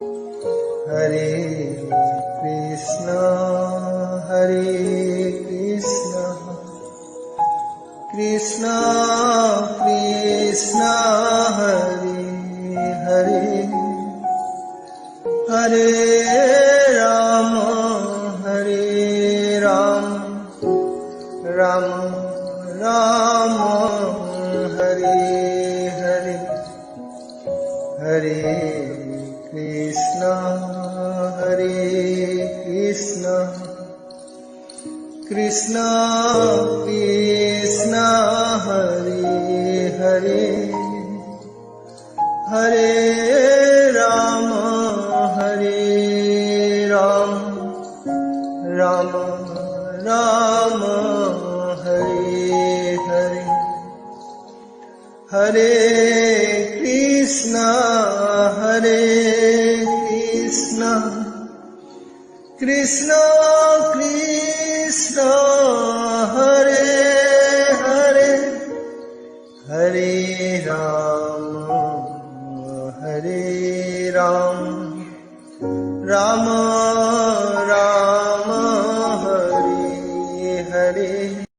Hare Krishna Krishna Krishna Hare Hare, Hare Ram Ram Ram Hare Hare, Hare Krishna Krishna Krishna Hare Hare, Hare Ram Ram Ram Hare Hare, Hare Krishna Krishna Krishna Hare Hare, Hare Ram Ram